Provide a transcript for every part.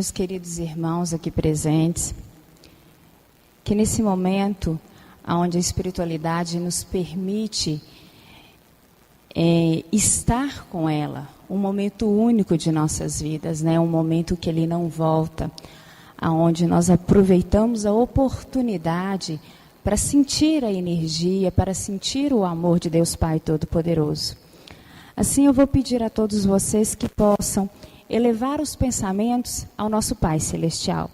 meus queridos irmãos aqui presentes, que nesse momento, onde a espiritualidade nos permite estar com ela, um momento único de nossas vidas, né? Um momento que ele não volta, onde nós aproveitamos a oportunidade para sentir a energia, para sentir o amor de Deus Pai Todo-Poderoso. Assim eu vou pedir a todos vocês que possam elevar os pensamentos ao nosso Pai Celestial.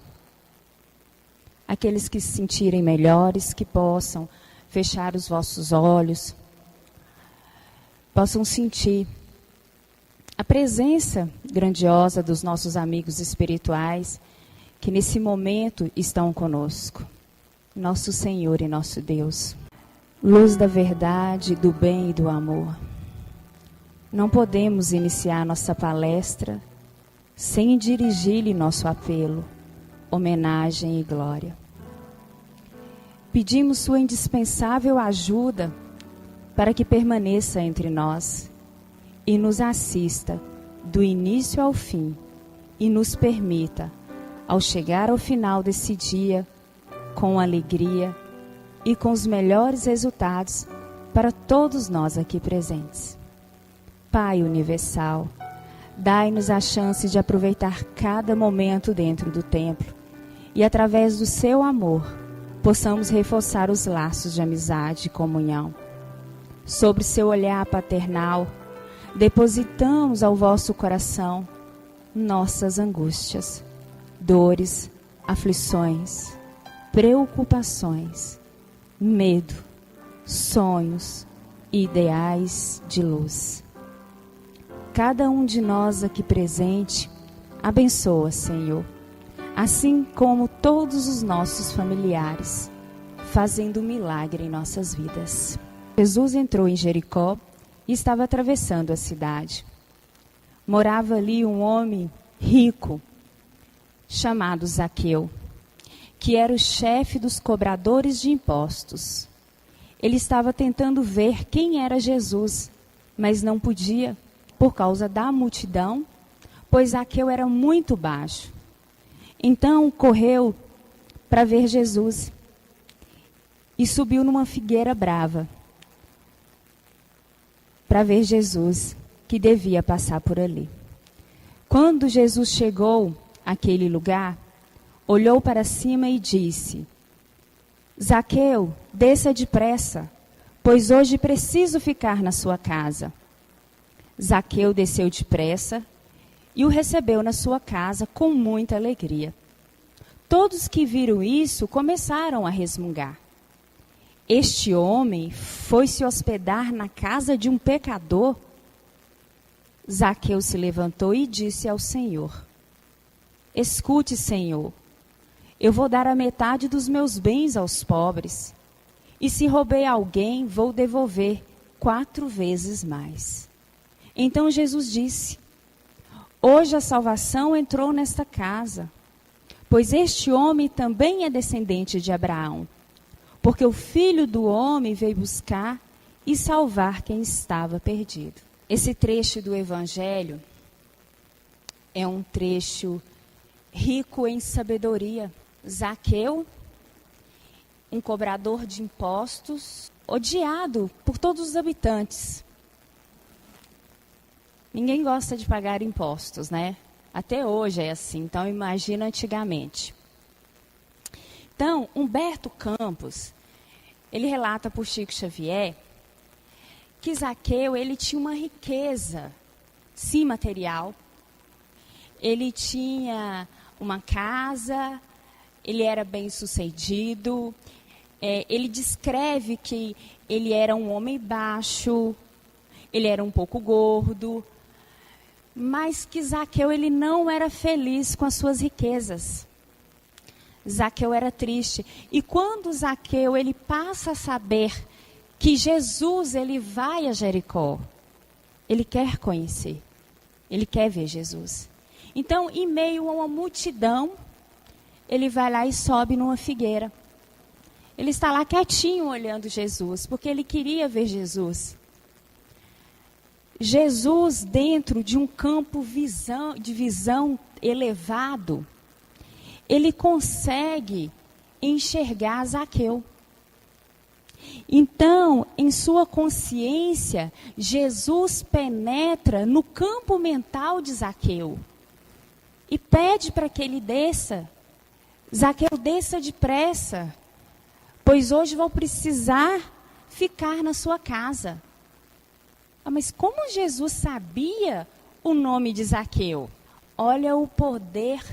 Aqueles que se sentirem melhores, que possam fechar os vossos olhos, possam sentir a presença grandiosa dos nossos amigos espirituais, que nesse momento estão conosco. Nosso Senhor e nosso Deus, luz da verdade, do bem e do amor. Não podemos iniciar nossa palestra sem dirigir-lhe nosso apelo, homenagem e glória. Pedimos sua indispensável ajuda para que permaneça entre nós e nos assista do início ao fim e nos permita, ao chegar ao final desse dia, com alegria e com os melhores resultados para todos nós aqui presentes. Pai Universal, dai-nos a chance de aproveitar cada momento dentro do templo e, através do seu amor, possamos reforçar os laços de amizade e comunhão. Sobre seu olhar paternal, depositamos ao vosso coração nossas angústias, dores, aflições, preocupações, medo, sonhos e ideais de luz. Cada um de nós aqui presente, abençoa, Senhor, assim como todos os nossos familiares, fazendo um milagre em nossas vidas. Jesus entrou em Jericó e estava atravessando a cidade. Morava ali um homem rico, chamado Zaqueu, que era o chefe dos cobradores de impostos. Ele estava tentando ver quem era Jesus, mas não podia, por causa da multidão, pois Zaqueu era muito baixo. Então correu para ver Jesus e subiu numa figueira brava para ver Jesus, que devia passar por ali. Quando Jesus chegou àquele lugar, olhou para cima e disse: Zaqueu, desça depressa, pois hoje preciso ficar na sua casa. Zaqueu desceu depressa e o recebeu na sua casa com muita alegria. Todos que viram isso começaram a resmungar. Este homem foi se hospedar na casa de um pecador? Zaqueu se levantou e disse ao Senhor: Escute, Senhor, eu vou dar a metade dos meus bens aos pobres, e se roubei alguém, vou devolver 4 vezes mais. Então Jesus disse: Hoje a salvação entrou nesta casa, pois este homem também é descendente de Abraão, porque o Filho do Homem veio buscar e salvar quem estava perdido. Esse trecho do Evangelho é um trecho rico em sabedoria. Zaqueu, um cobrador de impostos, odiado por todos os habitantes. Ninguém gosta de pagar impostos, né? Até hoje é assim, então imagina antigamente. Então, Humberto Campos, ele relata por Chico Xavier que Zaqueu, ele tinha uma riqueza, sim, material. Ele tinha uma casa, ele era bem-sucedido. Ele descreve que ele era um homem baixo, ele era um pouco gordo, mas que Zaqueu, ele não era feliz com as suas riquezas. Zaqueu era triste. E quando Zaqueu, ele passa a saber que Jesus, ele vai a Jericó, ele quer conhecer, ele quer ver Jesus. Então, em meio a uma multidão, ele vai lá e sobe numa figueira. Ele está lá quietinho olhando Jesus, porque ele queria ver Jesus. Jesus, dentro de um campo de visão elevado, ele consegue enxergar Zaqueu. Então, em sua consciência, Jesus penetra no campo mental de Zaqueu e pede para que ele desça. Zaqueu, desça depressa, pois hoje vou precisar ficar na sua casa. Mas como Jesus sabia o nome de Zaqueu? Olha o poder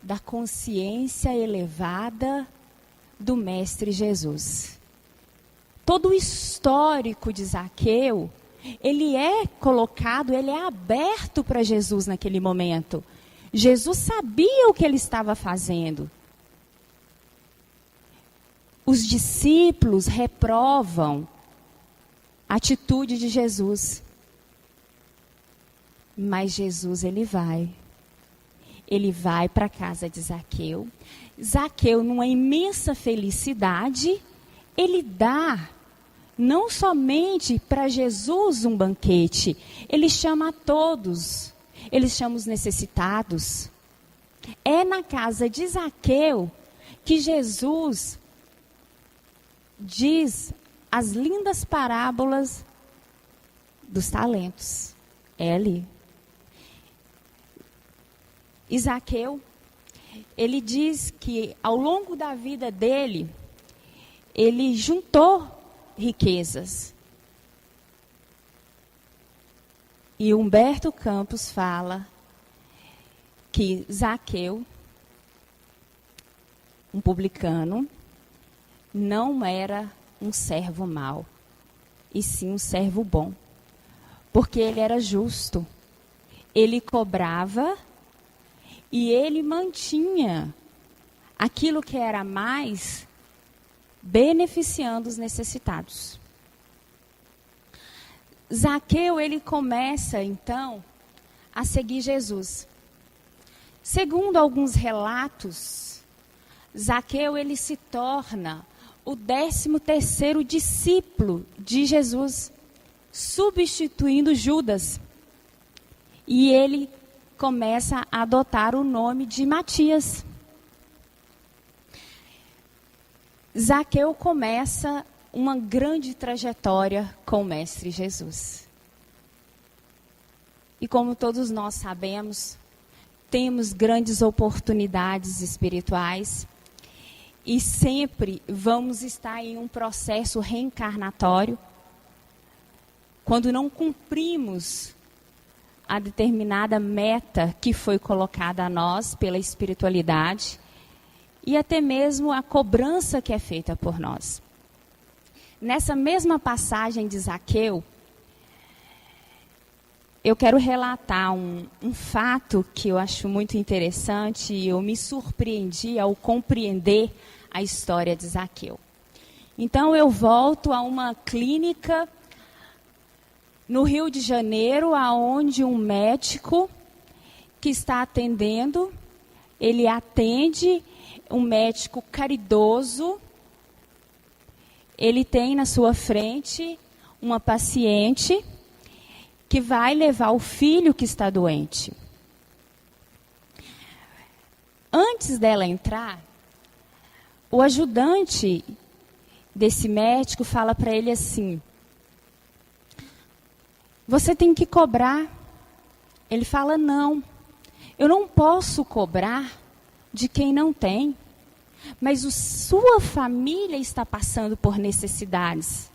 da consciência elevada do Mestre Jesus. Todo o histórico de Zaqueu, ele é colocado, ele é aberto para Jesus naquele momento. Jesus sabia o que ele estava fazendo. Os discípulos reprovam a atitude de Jesus. Mas Jesus, ele vai. Ele vai para a casa de Zaqueu. Zaqueu, numa imensa felicidade, ele dá não somente para Jesus um banquete, ele chama a todos, ele chama os necessitados. É na casa de Zaqueu que Jesus diz as lindas parábolas dos talentos. É ali. E Zaqueu, ele diz que ao longo da vida dele, ele juntou riquezas. E Humberto Campos fala que Zaqueu, um publicano, não era um servo mau, e sim um servo bom. Porque ele era justo. Ele cobrava e ele mantinha aquilo que era mais, beneficiando os necessitados. Zaqueu, ele começa, então, a seguir Jesus. Segundo alguns relatos, Zaqueu, ele se torna o 13º discípulo de Jesus, substituindo Judas. E ele começa a adotar o nome de Matias. Zaqueu começa uma grande trajetória com o Mestre Jesus. E como todos nós sabemos, temos grandes oportunidades espirituais e sempre vamos estar em um processo reencarnatório quando não cumprimos a determinada meta que foi colocada a nós pela espiritualidade e até mesmo a cobrança que é feita por nós. Nessa mesma passagem de Zaqueu, eu quero relatar um fato que eu acho muito interessante e eu me surpreendi ao compreender a história de Zaqueu. Então eu volto a uma clínica no Rio de Janeiro, aonde um médico que está atendendo, ele atende, um médico caridoso, ele tem na sua frente uma paciente que vai levar o filho que está doente. Antes dela entrar, o ajudante desse médico fala para ele assim: você tem que cobrar. Ele fala: não, eu não posso cobrar de quem não tem. Mas sua família está passando por necessidades.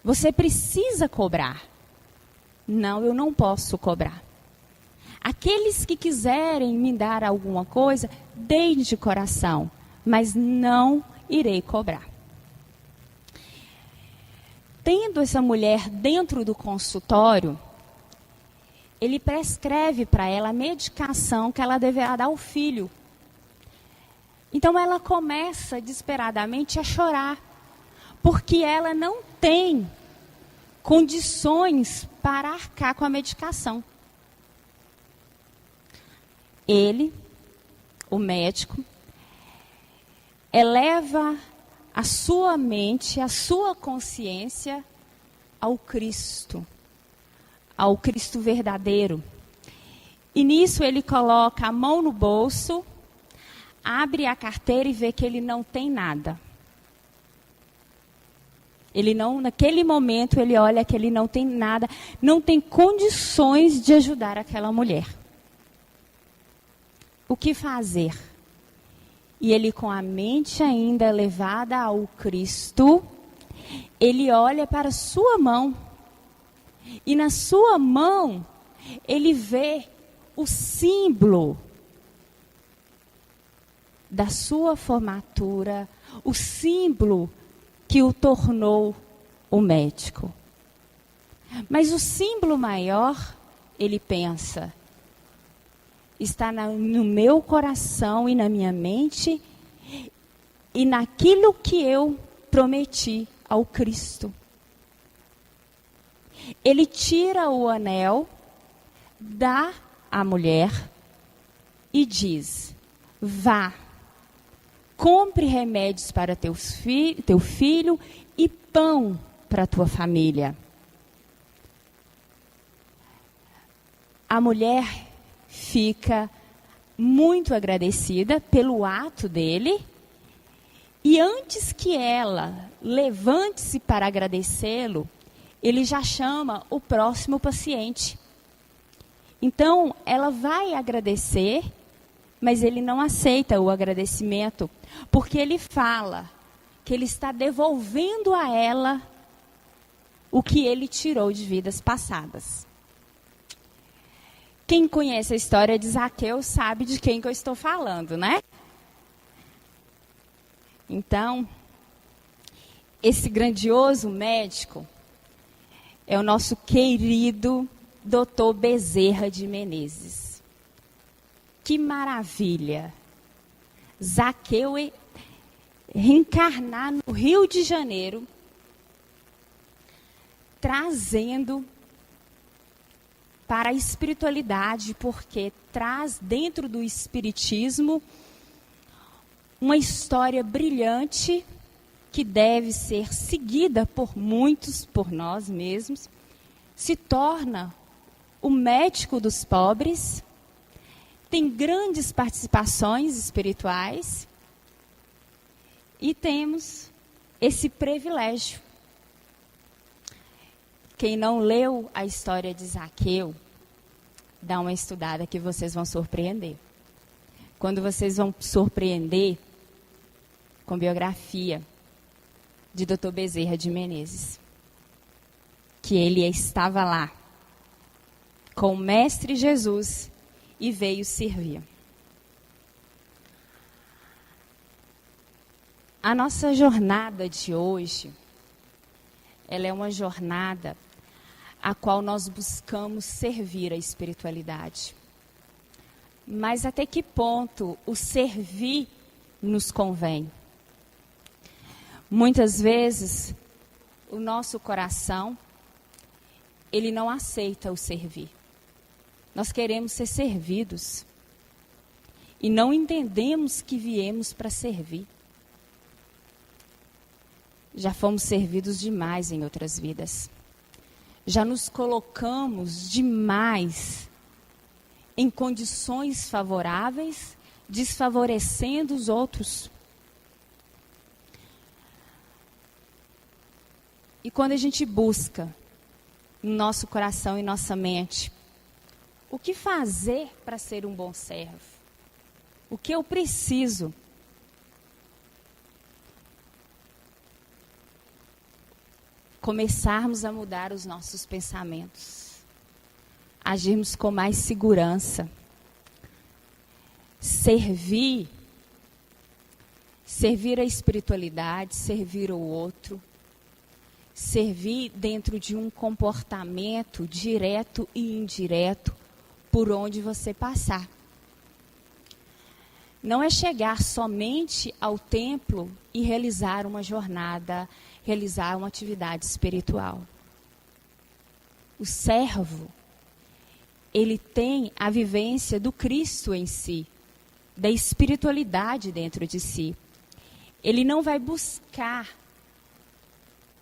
Você precisa cobrar. Não, eu não posso cobrar. Aqueles que quiserem me dar alguma coisa, deem de coração, mas não irei cobrar. Tendo essa mulher dentro do consultório, ele prescreve para ela a medicação que ela deverá dar ao filho. Então ela começa desesperadamente a chorar, porque ela não tem condições para arcar com a medicação. Ele, o médico, eleva a sua mente, a sua consciência ao Cristo verdadeiro. E nisso ele coloca a mão no bolso abre a carteira e vê que ele não tem nada. Ele não, naquele momento, ele olha que ele não tem nada, não tem condições de ajudar aquela mulher. O que fazer? E ele, com a mente ainda levada ao Cristo, ele olha para a sua mão. E na sua mão, ele vê o símbolo da sua formatura, o símbolo que o tornou o médico. Mas o símbolo maior, ele pensa, está no meu coração e na minha mente e naquilo que eu prometi ao Cristo. Ele tira o anel, dá à mulher e diz: vá, compre remédios para teu filho e pão para a tua família. A mulher fica muito agradecida pelo ato dele. E antes que ela levante-se para agradecê-lo, ele já chama o próximo paciente. Então, ela vai agradecer, mas ele não aceita o agradecimento, porque ele fala que ele está devolvendo a ela o que ele tirou de vidas passadas. Quem conhece a história de Zaqueu sabe de quem que eu estou falando, né? Então, esse grandioso médico é o nosso querido Dr. Bezerra de Menezes. Que maravilha! Zaqueu reencarnar no Rio de Janeiro, trazendo para a espiritualidade, porque traz dentro do espiritismo uma história brilhante que deve ser seguida por muitos, por nós mesmos, se torna o médico dos pobres, tem grandes participações espirituais e temos esse privilégio. Quem não leu a história de Zaqueu, dá uma estudada que vocês vão surpreender. Quando vocês vão surpreender com biografia de Dr. Bezerra de Menezes, que ele estava lá com o Mestre Jesus e veio servir. A nossa jornada de hoje, ela é uma jornada a qual nós buscamos servir a espiritualidade. Mas até que ponto o servir nos convém? Muitas vezes, o nosso coração, ele não aceita o servir. Nós queremos ser servidos e não entendemos que viemos para servir. Já fomos servidos demais em outras vidas. Já nos colocamos demais em condições favoráveis, desfavorecendo os outros. E quando a gente busca no nosso coração e nossa mente, o que fazer para ser um bom servo? O que eu preciso? Começarmos a mudar os nossos pensamentos. Agirmos com mais segurança. Servir a espiritualidade, servir o outro. Servir dentro de um comportamento direto e indireto por onde você passar. Não é chegar somente ao templo e realizar uma jornada, realizar uma atividade espiritual. O servo, ele tem a vivência do Cristo em si, da espiritualidade dentro de si. Ele não vai buscar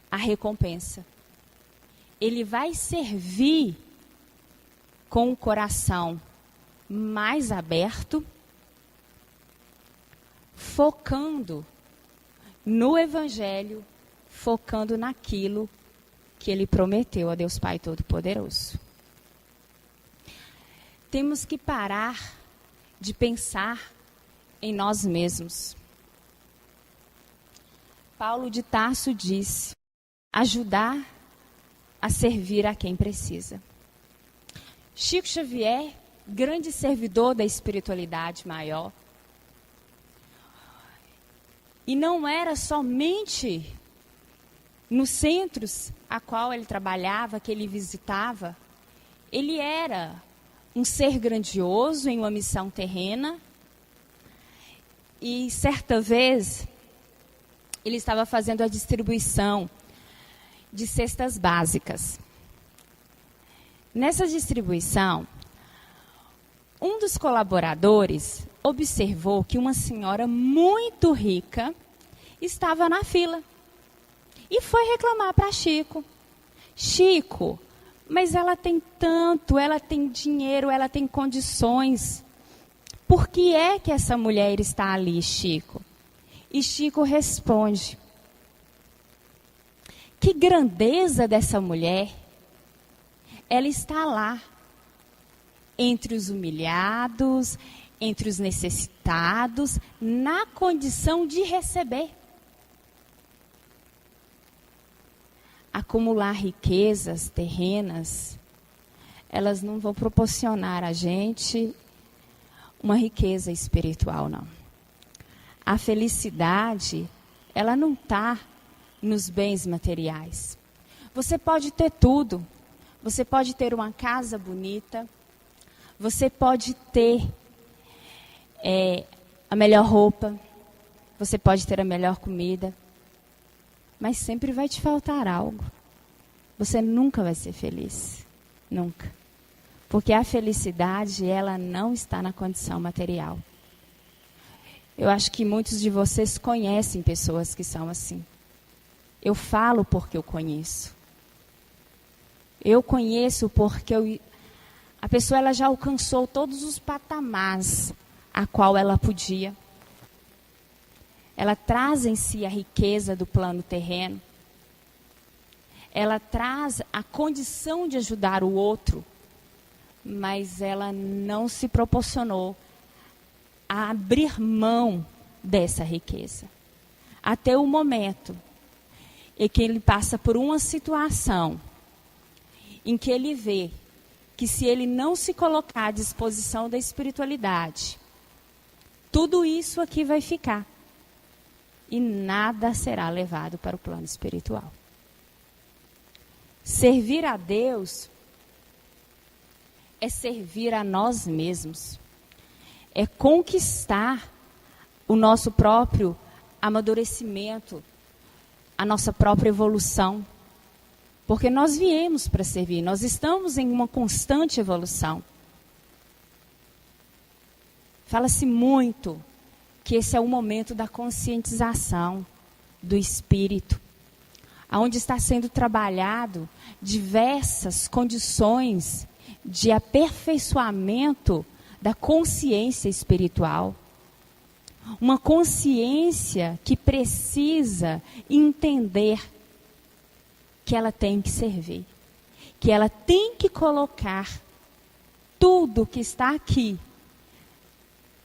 a recompensa. Ele vai servir com o coração mais aberto, focando no Evangelho, focando naquilo que ele prometeu a Deus Pai Todo-Poderoso. Temos que parar de pensar em nós mesmos. Paulo de Tarso disse: ajudar a servir a quem precisa. Chico Xavier, grande servidor da espiritualidade maior, e não era somente nos centros a qual ele trabalhava, que ele visitava, ele era um ser grandioso em uma missão terrena. E certa vez ele estava fazendo a distribuição de cestas básicas. Nessa distribuição, um dos colaboradores observou que uma senhora muito rica estava na fila e foi reclamar para Chico. Chico, mas ela tem tanto, ela tem dinheiro, ela tem condições. Por que é que essa mulher está ali, Chico? E Chico responde: que grandeza dessa mulher. Ela está lá, entre os humilhados, entre os necessitados, na condição de receber. Acumular riquezas terrenas, elas não vão proporcionar a gente uma riqueza espiritual, não. A felicidade, ela não está nos bens materiais. Você pode ter tudo. Você pode ter uma casa bonita. Você pode ter a melhor roupa. Você pode ter a melhor comida. Mas sempre vai te faltar algo. Você nunca vai ser feliz. Nunca. Porque a felicidade, ela não está na condição material. Eu acho que muitos de vocês conhecem pessoas que são assim. Eu falo porque eu conheço. Eu conheço porque a pessoa ela já alcançou todos os patamares a qual ela podia. Ela traz em si a riqueza do plano terreno. Ela traz a condição de ajudar o outro, mas ela não se proporcionou a abrir mão dessa riqueza. Até o momento em que ele passa por uma situação em que ele vê que se ele não se colocar à disposição da espiritualidade, tudo isso aqui vai ficar. E nada será levado para o plano espiritual. Servir a Deus é servir a nós mesmos. É conquistar o nosso próprio amadurecimento, a nossa própria evolução. Porque nós viemos para servir, nós estamos em uma constante evolução. Fala-se muito que esse é o momento da conscientização do espírito, onde está sendo trabalhado diversas condições de aperfeiçoamento da consciência espiritual. Uma consciência que precisa entender que ela tem que servir, que ela tem que colocar tudo que está aqui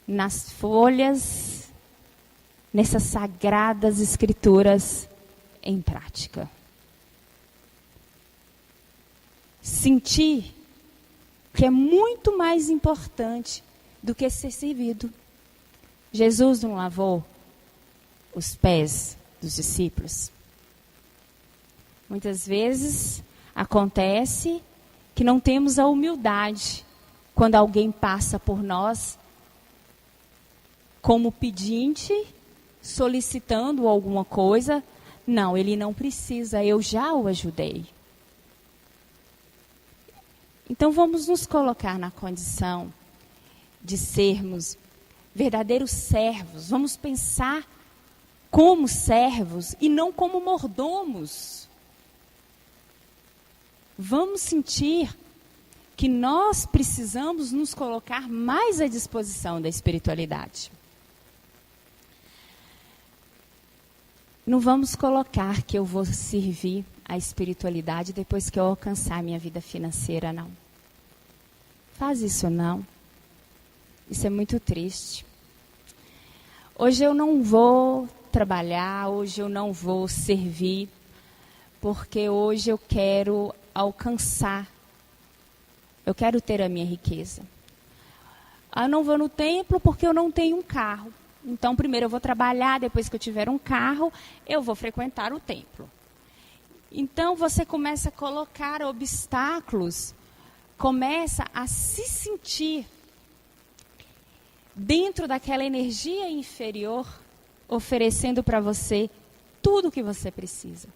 nas folhas, nessas sagradas escrituras em prática. Sentir que é muito mais importante do que ser servido. Jesus não lavou os pés dos discípulos. Muitas vezes acontece que não temos a humildade quando alguém passa por nós como pedinte, solicitando alguma coisa. Não, ele não precisa, eu já o ajudei. Então vamos nos colocar na condição de sermos verdadeiros servos. Vamos pensar como servos e não como mordomos. Vamos sentir que nós precisamos nos colocar mais à disposição da espiritualidade. Não vamos colocar que eu vou servir a espiritualidade depois que eu alcançar a minha vida financeira, não. Faz isso não. Isso é muito triste. Hoje eu não vou trabalhar, hoje eu não vou servir, porque hoje eu quero alcançar, eu quero ter a minha riqueza. Eu não vou no templo porque eu não tenho um carro. Então, primeiro eu vou trabalhar, depois que eu tiver um carro, eu vou frequentar o templo. Então, você começa a colocar obstáculos, começa a se sentir dentro daquela energia inferior, oferecendo para você tudo o que você precisa.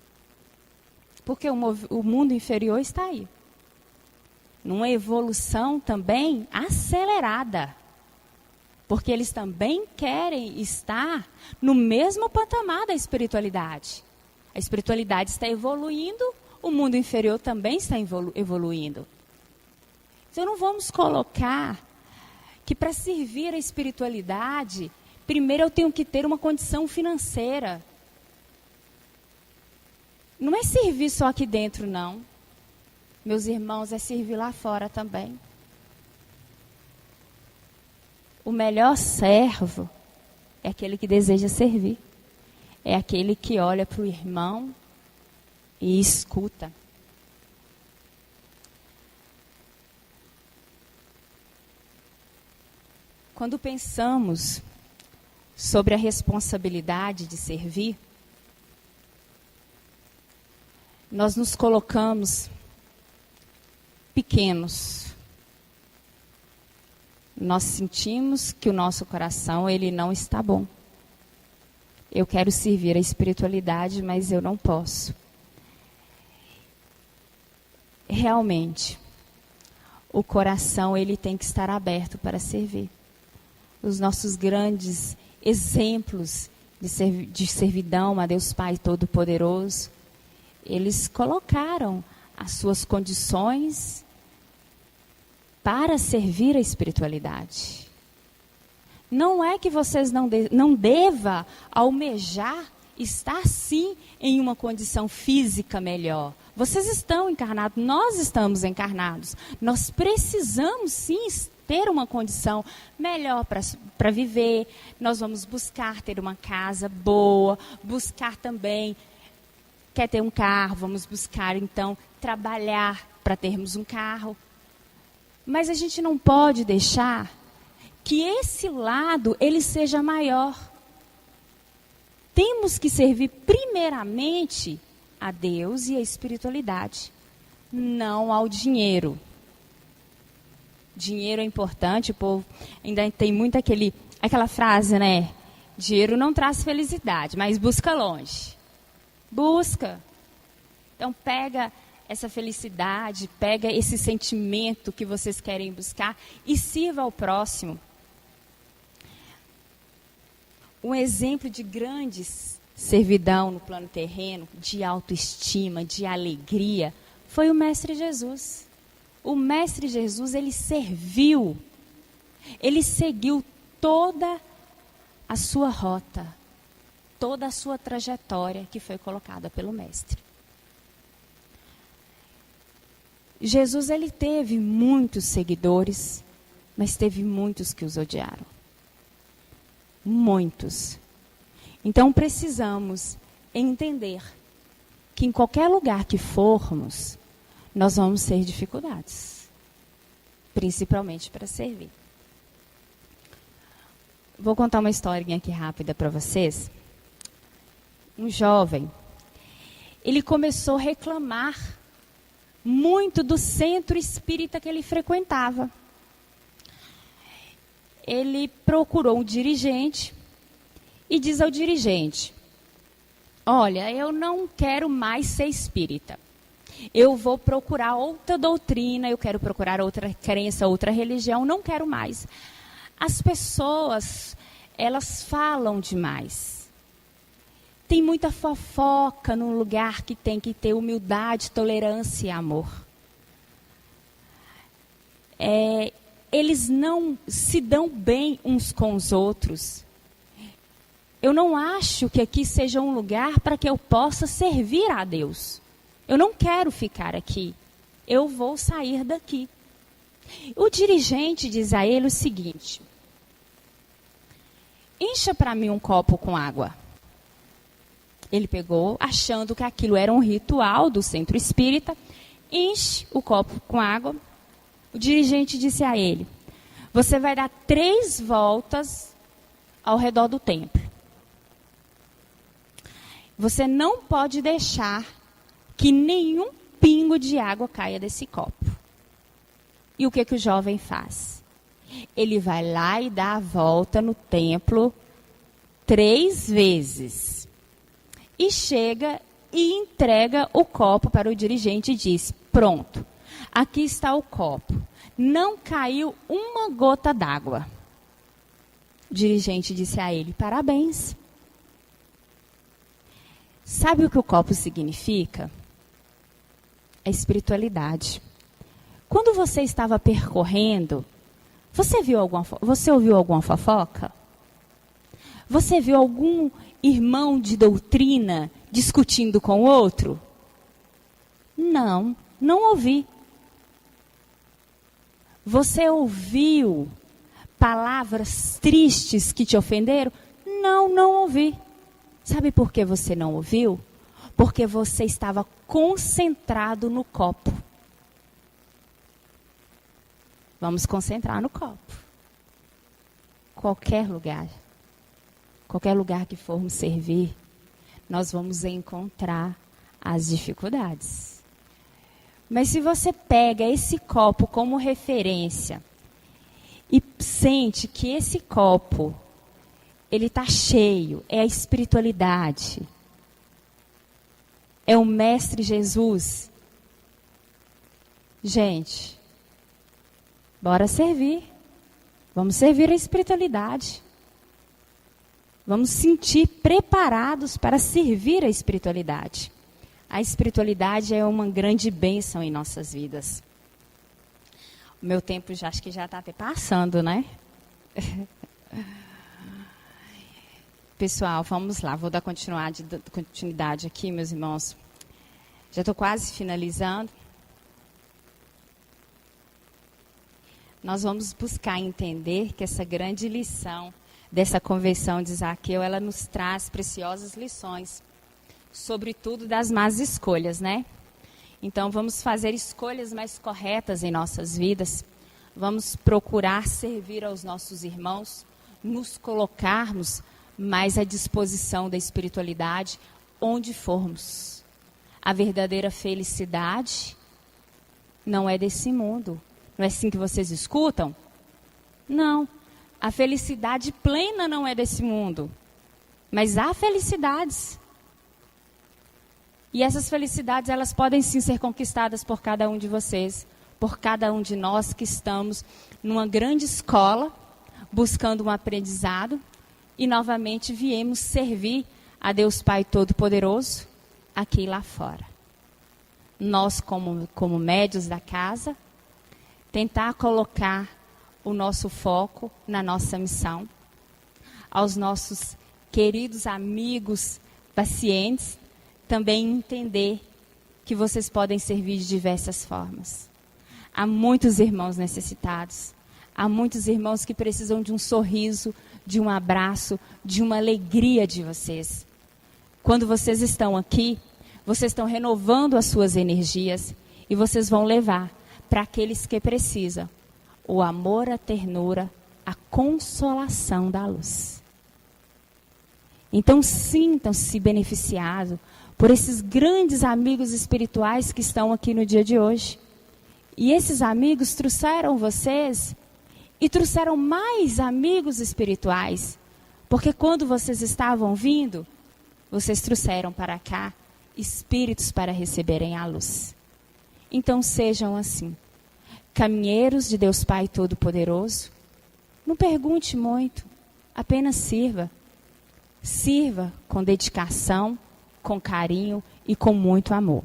Porque o mundo inferior está aí. Numa evolução também acelerada. Porque eles também querem estar no mesmo patamar da espiritualidade. A espiritualidade está evoluindo, o mundo inferior também está evoluindo. Então não vamos colocar que para servir a espiritualidade, primeiro eu tenho que ter uma condição financeira. Não é servir só aqui dentro, não. Meus irmãos, é servir lá fora também. O melhor servo é aquele que deseja servir. É aquele que olha para o irmão e escuta. Quando pensamos sobre a responsabilidade de servir, nós nos colocamos pequenos. Nós sentimos que o nosso coração ele não está bom. Eu quero servir a espiritualidade, mas eu não posso. Realmente, o coração ele tem que estar aberto para servir. Os nossos grandes exemplos de servidão a Deus Pai Todo-Poderoso, eles colocaram as suas condições para servir a espiritualidade. Não é que vocês não deva almejar estar sim em uma condição física melhor. Vocês estão encarnados, nós estamos encarnados. Nós precisamos sim ter uma condição melhor para viver. Nós vamos buscar ter uma casa boa, buscar também, quer ter um carro, vamos buscar então trabalhar para termos um carro. Mas a gente não pode deixar que esse lado ele seja maior. Temos que servir primeiramente a Deus e a espiritualidade, não ao dinheiro. Dinheiro é importante, o povo ainda tem muito aquela frase, né? Dinheiro não traz felicidade, mas busca longe. Busca. Então pega essa felicidade, pega esse sentimento que vocês querem buscar e sirva ao próximo. Um exemplo de grande servidão no plano terreno, de autoestima, de alegria, foi o Mestre Jesus. O Mestre Jesus, ele serviu, ele seguiu toda a sua rota, toda a sua trajetória que foi colocada pelo Mestre. Jesus, ele teve muitos seguidores, mas teve muitos que os odiaram. Muitos. Então precisamos entender que em qualquer lugar que formos, nós vamos ter dificuldades, principalmente para servir. Vou contar uma historinha aqui rápida para vocês. Um jovem, ele começou a reclamar muito do centro espírita que ele frequentava. Ele procurou um dirigente e diz ao dirigente: olha, eu não quero mais ser espírita. Eu vou procurar outra doutrina, eu quero procurar outra crença, outra religião, não quero mais. As pessoas, elas falam demais. Tem muita fofoca num lugar que tem que ter humildade, tolerância e amor. Eles não se dão bem uns com os outros. eu não acho que aqui seja um lugar para que eu possa servir a Deus. Eu não quero ficar aqui. Eu vou sair daqui. O dirigente diz a ele o seguinte: encha para mim um copo com água. Ele pegou, achando que aquilo era um ritual do centro espírita, enche o copo com água. O dirigente disse a ele: você vai dar 3 voltas ao redor do templo. Você não pode deixar que nenhum pingo de água caia desse copo. E o que o jovem faz? Ele vai lá e dá a volta no templo 3 vezes. E chega e entrega o copo para o dirigente e diz: pronto, aqui está o copo. Não caiu uma gota d'água. O dirigente disse a ele: parabéns. Sabe o que o copo significa? É espiritualidade. Quando você estava percorrendo, você ouviu alguma fofoca? Você viu algum irmão de doutrina discutindo com o outro? Não, não ouvi. Você ouviu palavras tristes que te ofenderam? Não, não ouvi. Sabe por que você não ouviu? Porque você estava concentrado no copo. Vamos concentrar no copo. Qualquer lugar que formos servir, nós vamos encontrar as dificuldades. Mas se você pega esse copo como referência e sente que esse copo, ele está cheio, é a espiritualidade, é o Mestre Jesus. Gente, bora servir. Vamos servir a espiritualidade. Vamos sentir preparados para servir a espiritualidade. A espiritualidade é uma grande bênção em nossas vidas. O meu tempo acho que já está até passando, né? Pessoal, vamos lá. Vou dar continuidade aqui, meus irmãos. Já estou quase finalizando. Nós vamos buscar entender que essa grande lição dessa conversão de Zaqueu, ela nos traz preciosas lições, sobretudo das más escolhas, né? Então, vamos fazer escolhas mais corretas em nossas vidas. Vamos procurar servir aos nossos irmãos, nos colocarmos mais à disposição da espiritualidade, onde formos. A verdadeira felicidade não é desse mundo. Não é assim que vocês escutam? Não. A felicidade plena não é desse mundo. Mas há felicidades. E essas felicidades, elas podem sim ser conquistadas por cada um de vocês, por cada um de nós que estamos numa grande escola, buscando um aprendizado, e novamente viemos servir a Deus Pai Todo-Poderoso aqui e lá fora. Nós, como médios da casa, tentar colocar o nosso foco na nossa missão, aos nossos queridos amigos pacientes, também entender que vocês podem servir de diversas formas. Há muitos irmãos necessitados, há muitos irmãos que precisam de um sorriso, de um abraço, de uma alegria de vocês. Quando vocês estão aqui, vocês estão renovando as suas energias e vocês vão levar para aqueles que precisam o amor, a ternura, a consolação da luz. Então, sintam-se beneficiados por esses grandes amigos espirituais que estão aqui no dia de hoje. E esses amigos trouxeram vocês e trouxeram mais amigos espirituais, porque quando vocês estavam vindo, vocês trouxeram para cá espíritos para receberem a luz. Então sejam assim, caminheiros de Deus Pai Todo-Poderoso. Não pergunte muito, apenas sirva. Sirva com dedicação, com carinho e com muito amor.